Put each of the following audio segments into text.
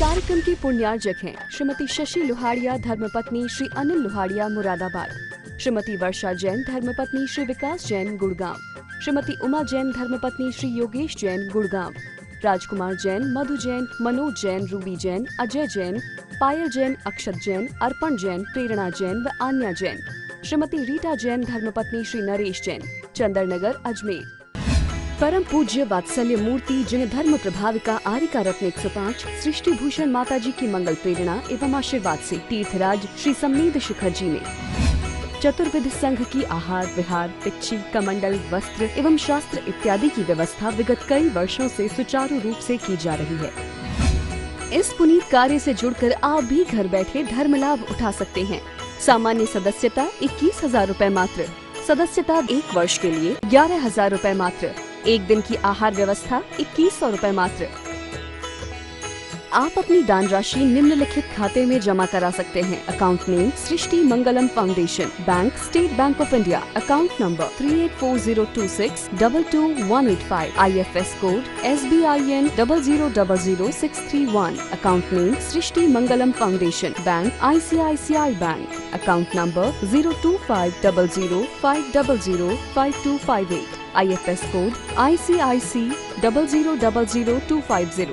कार्यक्रम की पुण्यार्जक हैं श्रीमती शशि लोहाड़िया धर्मपत्नी श्री अनिल लोहाड़िया मुरादाबाद, श्रीमती वर्षा जैन धर्मपत्नी श्री विकास जैन गुड़गांव, श्रीमती उमा जैन धर्मपत्नी श्री योगेश जैन गुड़गांव, राजकुमार जैन, मधु जैन, मनोज जैन, रूबी जैन, अजय जैन, पायल जैन, अक्षत जैन, अर्पण जैन, प्रेरणा जैन व आन्या जैन, श्रीमती रीटा जैन धर्मपत्नी श्री नरेश जैन, चंदरनगर अजमेर। परम पूज्य वात्सल्य मूर्ति जिन्हें धर्म प्रभाविका आरिका रत्न 105 सृष्टि भूषण माता जी की मंगल प्रेरणा एवं आशीर्वाद से तीर्थराज श्री सम्मेद शिखर जी ने चतुर्विध संघ की आहार विहार, पिच्छी, कमंडल, वस्त्र एवं शास्त्र इत्यादि की व्यवस्था विगत कई वर्षों से सुचारू रूप से की जा रही है। इस पुनीत कार्य से जुड़कर आप भी घर बैठे धर्म लाभ उठा सकते हैं। सामान्य सदस्यता 21,000 रूपए मात्र, सदस्यता 1 वर्ष के लिए 11,000 रूपए मात्र, एक दिन की आहार व्यवस्था 2100 रूपए मात्र। आप अपनी दान राशि निम्नलिखित खाते में जमा करा सकते हैं। Account name Srishti Mangalam foundation, bank state bank of India, account number 384026222185, IFS code SBIN 0000631, account name Srishti Mangalam foundation, bank ICICI bank, account number 0250050052258, IFS code ICIC 0000250।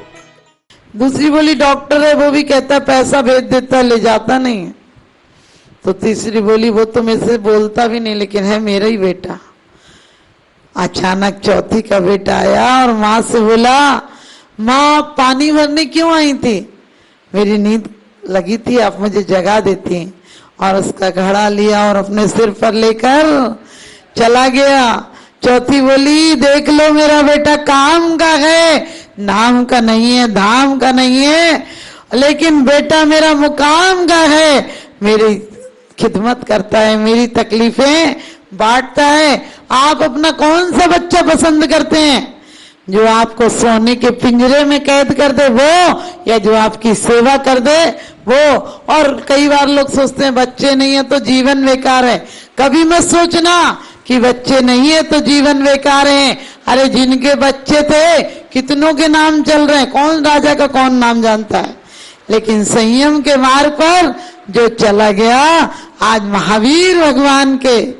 दूसरी बोली डॉक्टर है, वो भी कहता है पैसा भेज देता है, ले जाता नहीं है। तो तीसरी बोली वो तो मेरे से बोलता भी नहीं, लेकिन है मेरा ही बेटा। अचानक चौथी का बेटा आया और माँ से बोला, माँ पानी भरने क्यों आई थी? मेरी नींद लगी थी, आप मुझे जगा देती हैं। और उसका घड़ा लिया और अपने सिर पर लेकर चला गया। चौथी बोली, देख लो मेरा बेटा काम का है, नाम का नहीं है, धाम का नहीं है, लेकिन बेटा मेरा मुकाम का है, मेरी खिदमत करता है, मेरी तकलीफें बांटता है। आप अपना कौन सा बच्चा पसंद करते हैं? जो आपको सोने के पिंजरे में कैद कर दे वो, या जो आपकी सेवा कर दे वो? और कई बार लोग सोचते हैं बच्चे नहीं है तो जीवन बेकार है। कभी मत सोचना कि बच्चे नहीं है तो जीवन बेकार है। अरे जिनके बच्चे थे कितनों के नाम चल रहे हैं, कौन राजा का कौन नाम जानता है। लेकिन संयम के मार्ग पर जो चला गया, आज महावीर भगवान के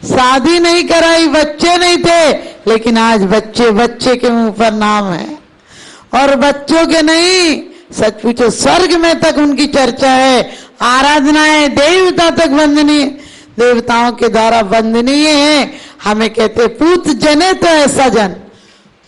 शादी नहीं कराई, बच्चे नहीं थे, लेकिन आज बच्चे बच्चे के मुंह पर नाम है। और बच्चों के नहीं, सच पूछो स्वर्ग में तक उनकी चर्चा है, आराधनाएं देवता तक वंदनीय, देवताओं के द्वारा वंदनीय है। हमें कहते पूत जने तो ऐसा जन,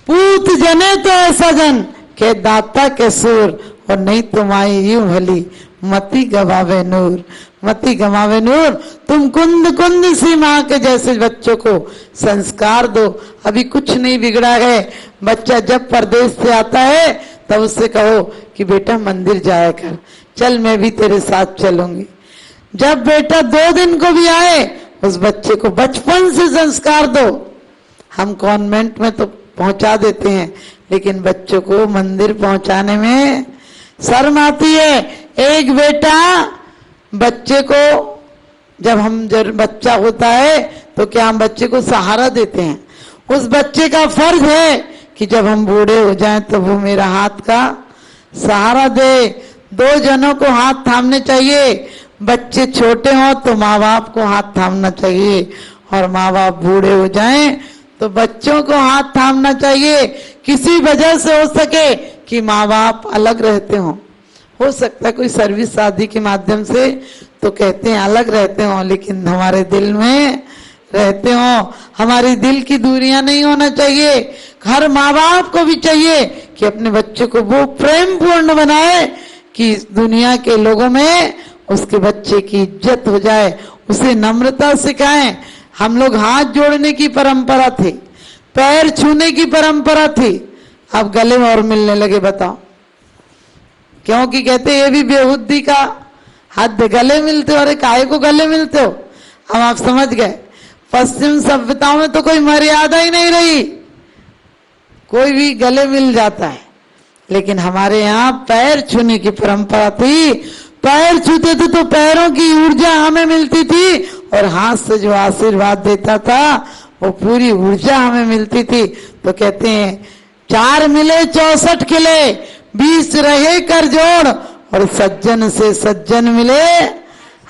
पूत जने तो ऐसा जन के दाता के सूर, और नहीं तुम आई यूं भली मती गवावे नूर, मती गवावे नूर। तुम कुंद कुंद सी माँ के जैसे बच्चों को संस्कार दो। अभी कुछ नहीं बिगड़ा है। बच्चा जब परदेश से आता है तब उससे कहो कि बेटा मंदिर जाया कर, चल मैं भी तेरे साथ चलूंगी। जब बेटा 2 दिन को भी आए, उस बच्चे को बचपन से संस्कार दो। हम कॉन्वेंट में तो पहुंचा देते हैं, लेकिन बच्चों को मंदिर पहुंचाने में शर्म आती है। एक बेटा बच्चे को, जब बच्चा होता है तो क्या हम बच्चे को सहारा देते हैं? उस बच्चे का फर्ज है कि जब हम बूढ़े हो जाएं तो वो मेरा हाथ का सहारा दे। 2 जनों को हाथ थामने चाहिए। बच्चे छोटे हों तो माँ बाप को हाथ थामना चाहिए, और माँ बाप बूढ़े हो जाएं तो बच्चों को हाथ थामना चाहिए। किसी वजह से हो सके कि माँ बाप अलग रहते हों, हो सकता है कोई सर्विस शादी के माध्यम से, तो कहते हैं अलग रहते हों, लेकिन हमारे दिल में रहते हों। हमारी दिल की दूरियां नहीं होना चाहिए। हर माँ बाप को भी चाहिए कि अपने बच्चे को वो प्रेम पूर्ण बनाए कि दुनिया के लोगों में उसके बच्चे की इज्जत हो जाए, उसे नम्रता सिखाएं। हम लोग हाथ जोड़ने की परंपरा थी, पैर छूने की परंपरा थी, अब गले में और मिलने लगे। बताओ क्योंकि कहते ये भी बेहुद्दी का हाथ, गले मिलते हो। अरे काहे को गले मिलते हो? अब आप समझ गए। पश्चिम सभ्यताओं में तो कोई मर्यादा ही नहीं रही, कोई भी गले मिल जाता है, लेकिन हमारे यहाँ पैर छूने की परंपरा थी। पैर छूते थे तो पैरों की ऊर्जा हमें मिलती थी, और हाथ से जो आशीर्वाद देता था वो पूरी ऊर्जा हमें मिलती थी। तो कहते हैं 4 मिले 64 खिले, बीच रहे कर जोड़, और सज्जन से सज्जन मिले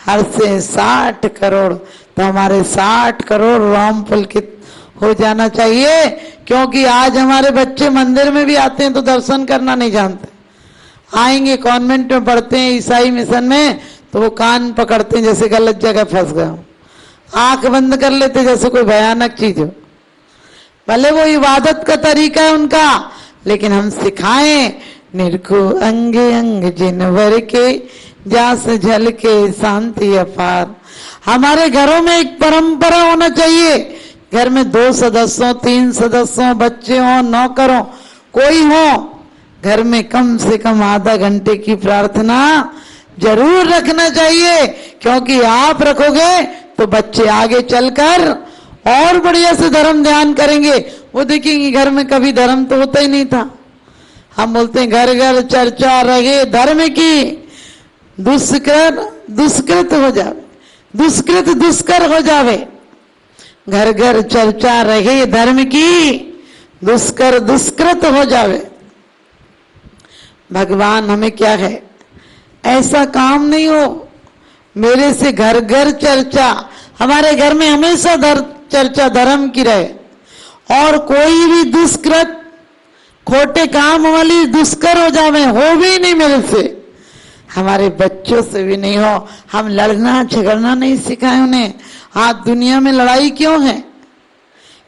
हर से 60 करोड़। तो हमारे 60 करोड़ राम पुलकित हो जाना चाहिए, क्योंकि आज हमारे बच्चे मंदिर में भी आते हैं तो दर्शन करना नहीं जानते। आएंगे कॉन्वेंट में पढ़ते हैं ईसाई मिशन में, तो वो कान पकड़ते हैं जैसे गलत जगह फंस गए, आंख बंद कर लेते जैसे कोई भयानक चीज हो। भले वो इबादत का तरीका है उनका, लेकिन हम सिखाएं निरखो अंगे अंग जिनवर के, जास झल के शांति अपार। हमारे घरों में एक परंपरा होना चाहिए, घर में 2 सदस्यों 3 सदस्यों, बच्चे हों नौकर हों कोई हो, घर में कम से कम आधा घंटे की प्रार्थना जरूर रखना चाहिए, क्योंकि आप रखोगे तो बच्चे आगे चलकर और बढ़िया से धर्म ध्यान करेंगे। वो देखेंगे घर में कभी धर्म तो होता ही नहीं था। हम बोलते हैं घर घर चर्चा रहे धर्म की, दुष्कृत हो जावे, दुष्कृत दुष्कर हो जावे। घर घर चर्चा रहे धर्म की, दुष्कर दुष्कृत हो जावे। भगवान हमें क्या है, ऐसा काम नहीं हो मेरे से घर घर चर्चा, हमारे घर में हमेशा चर्चा धर्म की रहे, और कोई भी दुष्कृत खोटे काम वाली दुष्कर हो जावे, हो भी नहीं मेरे से, हमारे बच्चों से भी नहीं हो। हम लड़ना झगड़ना नहीं सिखाए उन्हें। आज दुनिया में लड़ाई क्यों है?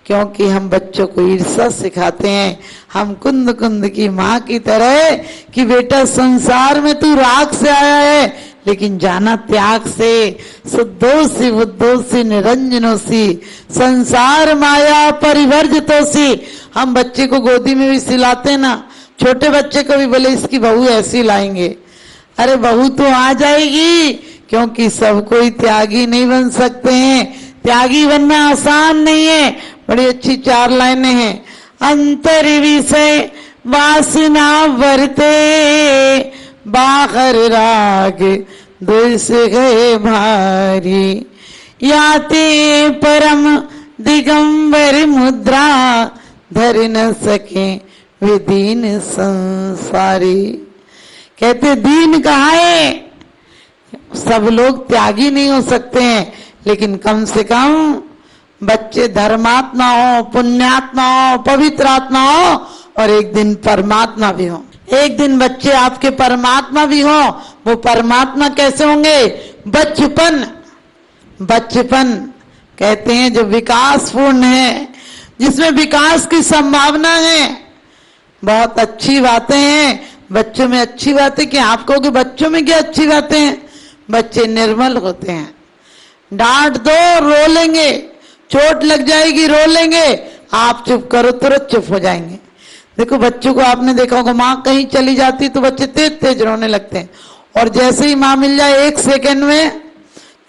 क्योंकि हम बच्चों को ईर्ष्या सिखाते हैं। हम कुंद कुंद की माँ की तरह कि बेटा संसार में तू राग से आया है, लेकिन जाना त्याग से। शुद्धोसी बुद्धोसी निरंजनोसी, संसार माया परिवर्जितोसी। हम बच्चे को गोदी में भी सिलाते ना, छोटे बच्चे को भी बोले इसकी बहू ऐसी लाएंगे, अरे बहू तो आ जाएगी, क्योंकि सब कोई त्यागी नहीं बन सकते हैं। त्यागी बनना आसान नहीं है। बड़ी अच्छी 4 लाइनें हैं। अंतर विषय वासना वर्ते, बाहर राग द्वेष गए भारी, याते परम दिगंबर मुद्रा, धर न सके विदीन संसारी। कहते दीन कहाँ है? सब लोग त्यागी नहीं हो सकते हैं, लेकिन कम से कम बच्चे धर्मात्मा हो, पुण्यात्मा हो, पवित्र आत्मा हो, और एक दिन परमात्मा भी हो। एक दिन बच्चे आपके परमात्मा भी हो। वो परमात्मा कैसे होंगे? बचपन, बचपन कहते हैं जो विकासपूर्ण है, जिसमें विकास की संभावना है। बहुत अच्छी बातें हैं बच्चों में। अच्छी बातें क्या? आप कहोगे बच्चों में क्या अच्छी बातें हैं? बच्चे निर्मल होते हैं। डांट दो रो लेंगे, चोट लग जाएगी रो लेंगे, आप चुप करो तुरंत चुप हो जाएंगे। देखो बच्चों को आपने देखा होगा, माँ कहीं चली जाती तो बच्चे तेज तेज रोने लगते हैं, और जैसे ही माँ मिल जाए 1 सेकंड में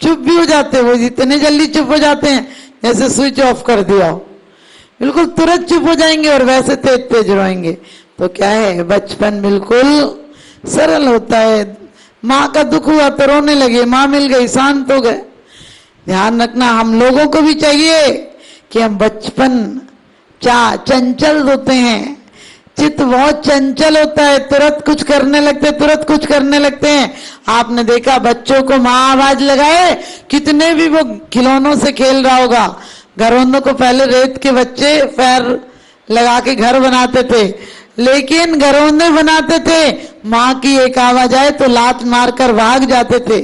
चुप भी हो जाते हैं। वो इतने जल्दी चुप हो जाते हैं जैसे स्विच ऑफ कर दिया हो, बिल्कुल तुरंत चुप हो जाएंगे और वैसे तेज तेज रोएंगे। तो क्या है, बचपन बिल्कुल सरल होता है। माँ का दुख हुआ तो रोने लगे, माँ मिल गई शांत हो गए। ध्यान रखना, हम लोगों को भी चाहिए कि हम बचपन चंचल होते हैं। चित्त बहुत चंचल होता है, तुरंत कुछ करने लगते, तुरंत कुछ करने लगते हैं। आपने देखा बच्चों को माँ आवाज लगाए, कितने भी वो खिलौनों से खेल रहा होगा। घरौंदों को पहले रेत के बच्चे पैर लगा के घर बनाते थे, लेकिन घरौंदे बनाते थे, माँ की एक आवाज आए तो लात मारकर भाग जाते थे।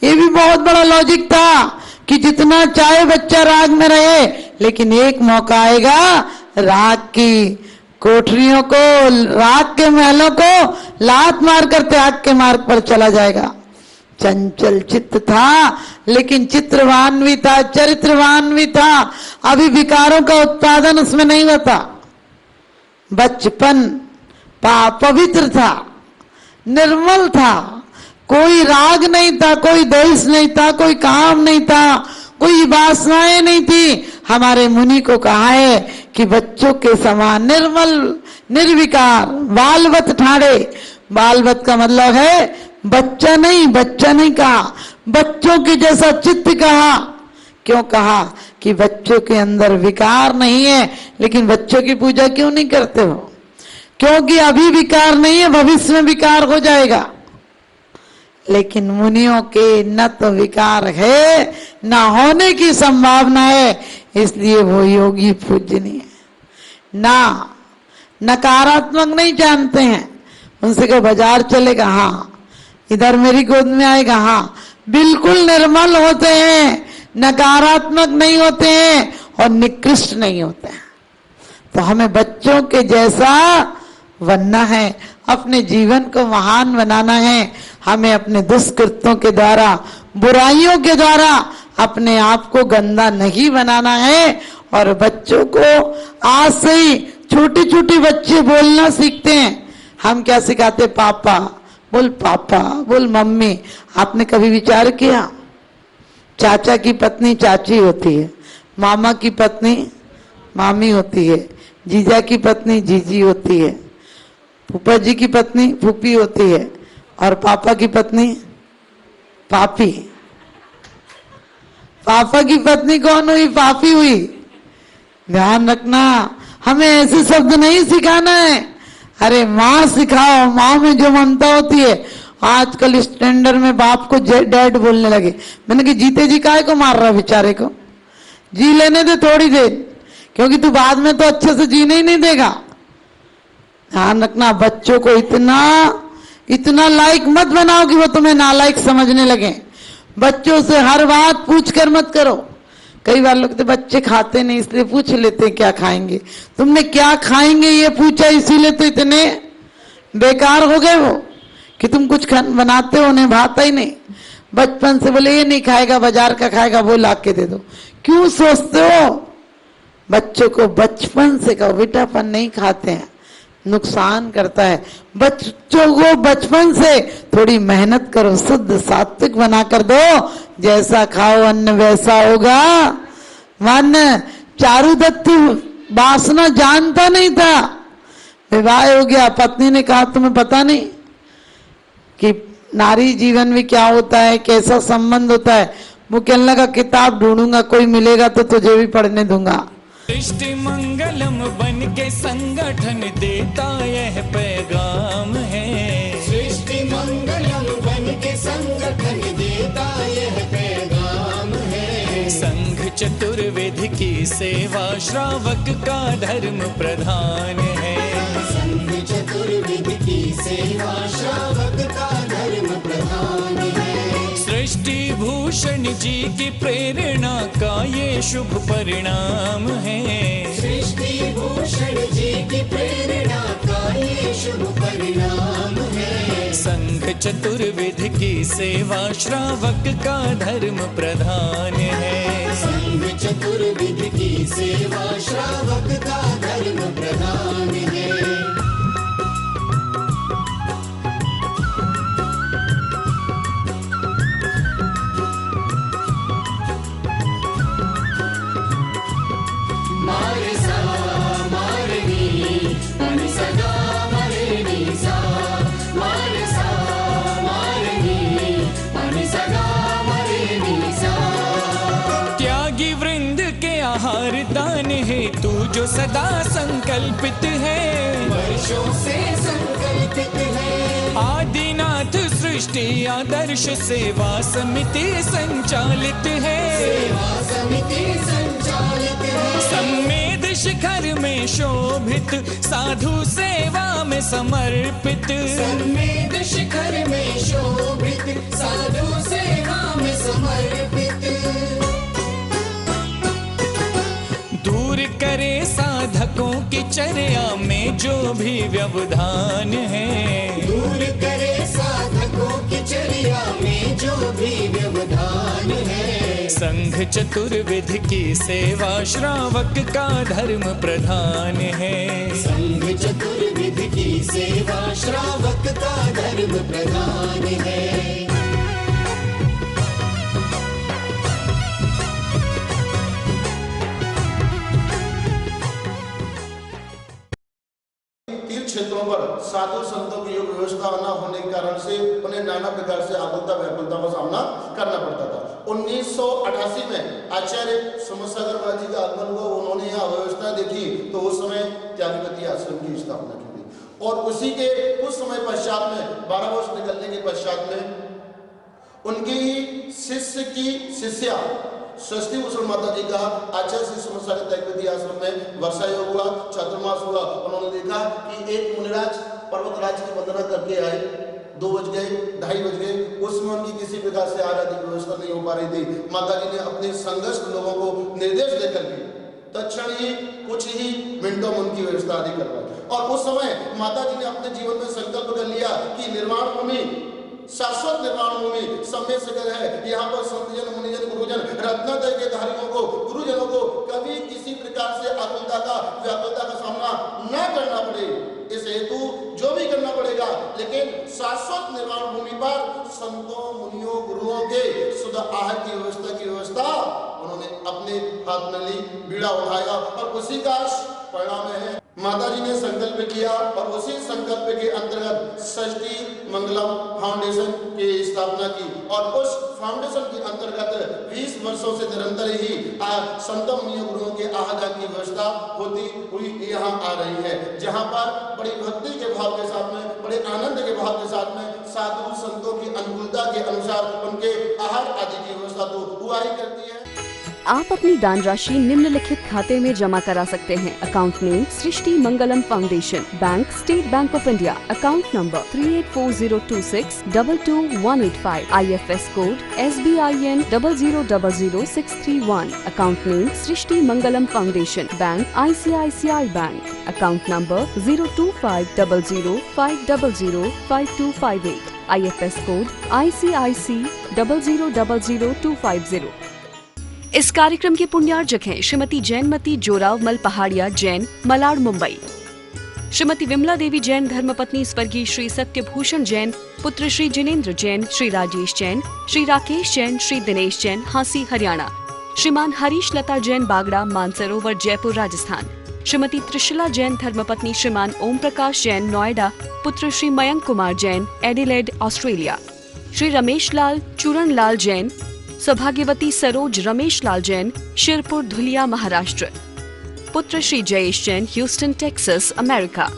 ये भी बहुत बड़ा लॉजिक था कि जितना चाहे बच्चा राग में रहे, लेकिन एक मौका आएगा राग की कोठरियों को, राग के महलों को लात मारकर त्याग के मार्ग पर चला जाएगा। चंचल चित्त था, लेकिन चित्रवान भी था, चरित्रवान भी था। अभी विकारों का उत्पादन उसमें नहीं होता। बचपन पवित्र था, निर्मल था, कोई राग नहीं था, कोई द्वेष नहीं था, कोई काम नहीं था, कोई वासनाएं नहीं थी। हमारे मुनि को कहा है कि बच्चों के समान निर्मल निर्विकार बालवत ठाड़े। बालवत का मतलब है बच्चा नहीं, बच्चा नहीं कहा, बच्चों के जैसा चित्त कहा। क्यों कहा? कि बच्चों के अंदर विकार नहीं है। लेकिन बच्चों की पूजा क्यों नहीं करते हो? क्योंकि अभी विकार नहीं है, भविष्य में विकार हो जाएगा। लेकिन मुनियों के न तो विकार है न होने की संभावना है, इसलिए वो योगी पूजनीय। ना नकारात्मक नहीं जानते हैं। उनसे कहो बाजार चलेगा, हाँ। इधर मेरी गोद में आएगा, हाँ। बिल्कुल निर्मल होते हैं, नकारात्मक नहीं होते हैं और निकृष्ट नहीं होते हैं। तो हमें बच्चों के जैसा बनना है, अपने जीवन को महान बनाना है। हमें अपने दुष्कृत्यों के द्वारा, बुराइयों के द्वारा अपने आप को गंदा नहीं बनाना है। और बच्चों को आज से ही, छोटे छोटे बच्चे बोलना सीखते हैं। हम क्या सिखाते? पापा बोल, पापा बोल, मम्मी। आपने कभी विचार किया? चाचा की पत्नी चाची होती है, मामा की पत्नी मामी होती है, जीजा की पत्नी जीजी होती है, फूफा जी की पत्नी फूफी होती है, और पापा की पत्नी पापी। पापा की पत्नी कौन हुई? पापी हुई। ध्यान रखना, हमें ऐसे शब्द नहीं सिखाना है। अरे माँ सिखाओ, माँ में जो ममता होती है। आजकल स्टैंडर्ड में बाप को डैड बोलने लगे। मैंने कहा जीते जी काहे को मार रहा बेचारे को? जी लेने दे थोड़ी देर, क्योंकि तू बाद में तो अच्छे से जीने ही नहीं देगा। ध्यान रखना, बच्चों को इतना लायक मत बनाओ कि वो तुम्हें नालायक समझने लगे। बच्चों से हर बात पूछ कर मत करो। कई बार लोग तो बच्चे खाते नहीं, इसलिए पूछ लेते हैं क्या खाएंगे। तुमने क्या खाएंगे ये पूछा, इसीलिए तो इतने बेकार हो गए वो कि तुम कुछ बनाते हो, उन्हें भाता ही नहीं। बचपन से बोले ये नहीं खाएगा, बाजार का खाएगा, वो ला के दे दो। क्यों सोचते हो? बच्चों को बचपन से कहो बेटापन नहीं खाते हैं, नुकसान करता है। बच्चों को बचपन से थोड़ी मेहनत करो, शुद्ध सात्विक बना कर दो। जैसा खाओ अन्न वैसा होगा मन। चारुदत्त वासना जानता नहीं था, विवाह हो गया, पत्नी ने कहा तुम्हें पता नहीं कि नारी जीवन में क्या होता है, कैसा संबंध होता है? वो कहने लगा किताब ढूंढूंगा, कोई मिलेगा तो तुझे भी पढ़ने दूंगा। सृष्टि मंगलम बन के संगठन देता यह पैगाम है। सृष्टि मंगलम बन के संगठन देता यह पैगाम है। संघ चतुर्वेद की सेवा श्रावक का धर्म प्रधान है। संघ चतुर्वेद की सेवा श्रावक का धर्म प्रधान है। सृष्टि भूषण जी की प्रेरणा का ये शुभ परिणाम है। सृष्टि भूषण जी की प्रेरणा का ये शुभ परिणाम है। संघ चतुर्वेद की सेवा श्रावक का धर्म प्रधान है। संघ चतुर्वेद की सेवा श्रावक का धर्म प्रधान है। दान है तू जो सदा संकल्पित है, वर्षों से संकल्पित है। आदिनाथ सृष्टि आदर्श सेवा समिति संचालित है। सेवा समिति संचालित है। सम्मेद शिखर में शोभित, साधु सेवा में समर्पित। सम्मेद शिखर में शोभित, साधु सेवा में समर्पित। दूर करे साधकों की चर्या में जो भी व्यवधान है। दूर करे साधकों की चर्या में जो भी व्यवधान है। संघ चतुर्विध की सेवा श्रावक का धर्म प्रधान है। संघ चतुर्विध की सेवा श्रावक का धर्म प्रधान है। क्षेत्रों पर साधु संतों की योग व्यवस्था न होने के कारण से उन्हें नाना प्रकार से आकुलता व्याकुलता का सामना करना पड़ता था। 1988 में आचार्य समसागर जी का आगमन हुआ, उन्होंने यहाँ व्यवस्था देखी तो उस समय त्यागपति आश्रम की स्थापना की गई। और उसी के कुछ समय पश्चात में 12 वर्ष निकलने के पश्चात में उनकी ही शिष्य की शिष्या षष्ठी भूषण माता जी का आचार्य श्री सुमसारी तैकविधि आश्रम में वर्षा योग हुआ, चातुर्मास हुआ। उन्होंने देखा कि एक मुनिराज पर्वतराज की वंदना करके आए, 2 बज गए, 2:30 बज गए, उसमें उनकी किसी प्रकार से आराध्य की व्यवस्था नहीं हो पा रही थी। माता जी ने अपने संघर्ष लोगों को निर्देश देकर के तत्क्षण ही कुछ ही मिनटों में उनकी व्यवस्था आदि करवाई। और उस समय माता जी ने अपने जीवन में संकल्प कर लिया कि निर्वाण भूमि, शाश्वत निर्वाण भूमि सम्य सागर है। यहाँ पर संतजन, मुनिजन, गुरुजन, रत्नत्रय के धारियों को, गुरुजनों को कभी किसी प्रकार से आकुलता का, व्याकुलता का सामना न करना पड़े, इस हेतु जो भी करना पड़ेगा, लेकिन शाश्वत निर्वाण भूमि पर संतों, मुनियों, गुरुओं के शुद्ध आहार की व्यवस्था उन्होंने अपने हाथ में ली, बीड़ा उठाया और उसी का परिणाम है माता जी ने संकल्प किया। और उसी संकल्प के अंतर्गत षष्ठी मंगलम फाउंडेशन की स्थापना की और उस फाउंडेशन के अंतर्गत 20 वर्षों से निरंतर ही संतों, मुनियों, गुरुओं के आहार की व्यवस्था होती हुई यहाँ आ रही है, जहाँ पर बड़ी भक्ति के भाव के साथ में, बड़े आनंद के भाव के साथ में साधु संतों की अनुकूलता के अनुसार उनके आहार आदि की व्यवस्था तो हुआ ही करती है। आप अपनी दान राशि निम्नलिखित खाते में जमा करा सकते हैं। Account name Srishti Mangalam foundation, bank state bank of India, account number 384026222185, IFS code SBIN 0000631, account name Srishti Mangalam foundation, bank ICICI bank, account number 02500500528, IFS code ICIC 0000250। इस कार्यक्रम के पुण्यार्जक हैं श्रीमती जैनमती जोरावमल पहाड़िया जैन, मलाड, मुंबई। श्रीमती विमला देवी जैन धर्मपत्नी स्वर्गीय श्री सत्यभूषण जैन, पुत्र श्री जिनेन्द्र जैन, श्री राजेश जैन, श्री राकेश जैन, श्री दिनेश जैन, हांसी, हरियाणा। श्रीमान हरीश लता जैन, बागड़ा, मानसरोवर, जयपुर, राजस्थान। श्रीमती त्रिशला जैन धर्मपत्नी श्रीमान ओम प्रकाश जैन, नोएडा, पुत्र श्री मयंक कुमार जैन, एडिलेड, ऑस्ट्रेलिया। श्री रमेश लाल चूरण लाल जैन, सौभाग्यवती सरोज रमेश लाल जैन, शिरपुर, धुलिया, महाराष्ट्र। पुत्र Shri Jayesh Jain, Houston, Texas, America.